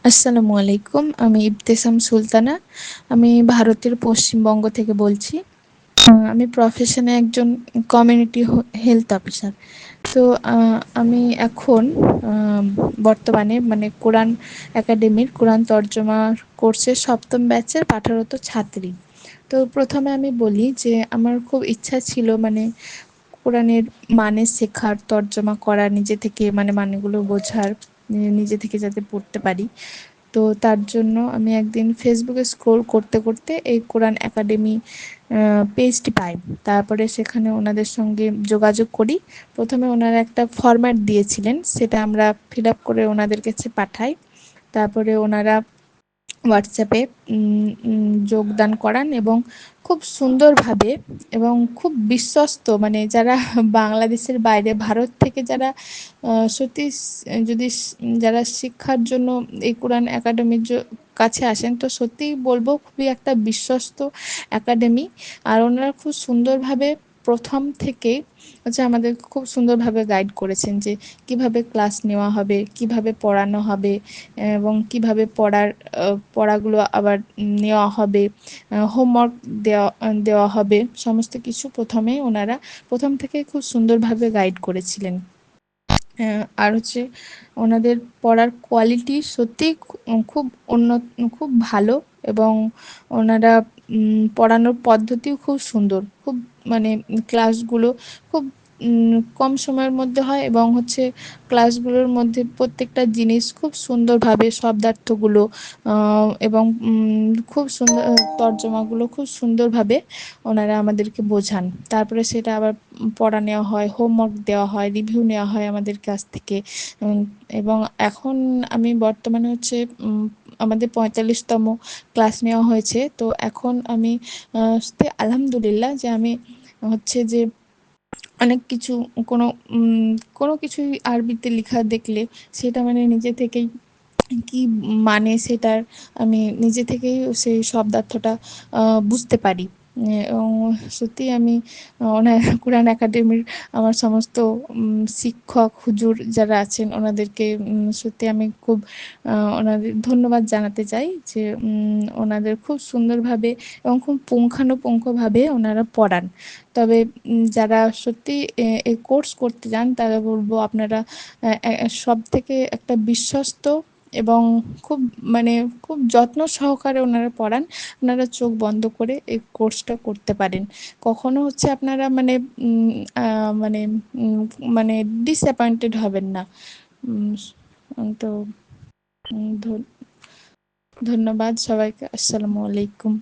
আসসালামু আলাইকুম। আমি ইবতেসাম সুলতানা। আমি ভারতের পশ্চিমবঙ্গ থেকে বলছি। আমি প্রফেশনে একজন কমিউনিটি হেলথ অফিসার। তো আমি এখন বর্তমানে মানে কোরআন একাডেমির কোরআন তর্জমা কোর্সের ৭ম ব্যাচের পাঠরত ছাত্রী। তো প্রথমে আমি বলি যে আমার খুব ইচ্ছা ছিল মানে কোরআনের মানে শেখার, তর্জমা করা, নিজে থেকে মানে মানেগুলো বোঝার, নিজে থেকে যাতে পড়তে পারি। তো তার জন্য আমি একদিন ফেসবুকে স্ক্রোল করতে করতে এই কোরআন একাডেমি পেজটি পাই। তারপরে সেখানে ওনাদের সঙ্গে যোগাযোগ করি। প্রথমে ওনারা একটা ফরম্যাট দিয়েছিলেন, সেটা আমরা ফিল আপ করে ওনাদের কাছে পাঠাই। তারপরে ওনারা হোয়াটসঅ্যাপে যোগদান করান এবং খুব সুন্দরভাবে এবং খুব বিশ্বস্ত মানে যারা বাংলাদেশের বাইরে ভারত থেকে যারা সত্যি যদি যারা শিক্ষার জন্য এই কোরআন একাডেমির কাছে আসেন, তো সত্যিই বলবো খুবই একটা বিশ্বস্ত একাডেমি। আর ওনারা খুব সুন্দরভাবে প্রথম থেকেই হচ্ছে আমাদের খুব সুন্দরভাবে গাইড করেছেন যে কিভাবে ক্লাস নেওয়া হবে, কিভাবে পড়ানো হবে এবং কিভাবে পড়াগুলো আবার নেওয়া হবে, হোমওয়ার্ক দেওয়া হবে, সমস্ত কিছু প্রথমেই ওনারা প্রথম থেকে খুব সুন্দরভাবে গাইড করেছিলেন। আর হচ্ছে ওনাদের পড়ার কোয়ালিটি সত্যিই খুব উন্নত, খুব ভালো। এবং ওনারা পড়ানোর পদ্ধতিও খুব সুন্দর, খুব মানে ক্লাসগুলো খুব কম সময়ের মধ্যে হয় এবং হচ্ছে ক্লাসগুলোর মধ্যে প্রত্যেকটা জিনিস খুব সুন্দরভাবে শব্দার্থগুলো এবং খুব সুন্দর তর্জমাগুলো খুব সুন্দরভাবে ওনারা আমাদেরকে বোঝান। তারপরে সেটা আবার পড়া নেওয়া হয়, হোমওয়ার্ক দেওয়া হয়, রিভিউ নেওয়া হয় আমাদের কাছ থেকে। এবং এখন আমি বর্তমানে হচ্ছে আমাদের ৪৫তম ক্লাস নেওয়া হয়েছে। তো এখন আমি আলহামদুলিল্লাহ যে আমি হচ্ছে যে অনেক কিছু কোনো কোনো কিছুই আরবিতে লেখা দেখলে সেটা মানে নিজে থেকেই কি মানে সেটার আমি নিজে থেকেই সেই শব্দার্থটা বুঝতে পারি। এবং সত্যি আমি ওনার কোরআন একাডেমির আমার সমস্ত শিক্ষক হুজুর যারা আছেন ওনাদেরকে সত্যি আমি খুব ওনাদের ধন্যবাদ জানাতে চাই যে ওনাদের খুব সুন্দরভাবে এবং খুব পুঙ্খানুপুঙ্খভাবে ওনারা পড়ান। তবে যারা সত্যি এই কোর্স করতে যান তারা বলবো আপনারা সব থেকে একটা বিশ্বস্ত এবং খুব মানে খুব যত্ন সহকারে ওনারা পড়ান। আপনারা চোখ বন্ধ করে এই কোর্সটা করতে পারেন। কখনো হচ্ছে আপনারা মানে মানে মানে ডিসঅ্যাপয়েন্টেড হবেন না। তো ধন্যবাদ সবাইকে। আসসালামু আলাইকুম।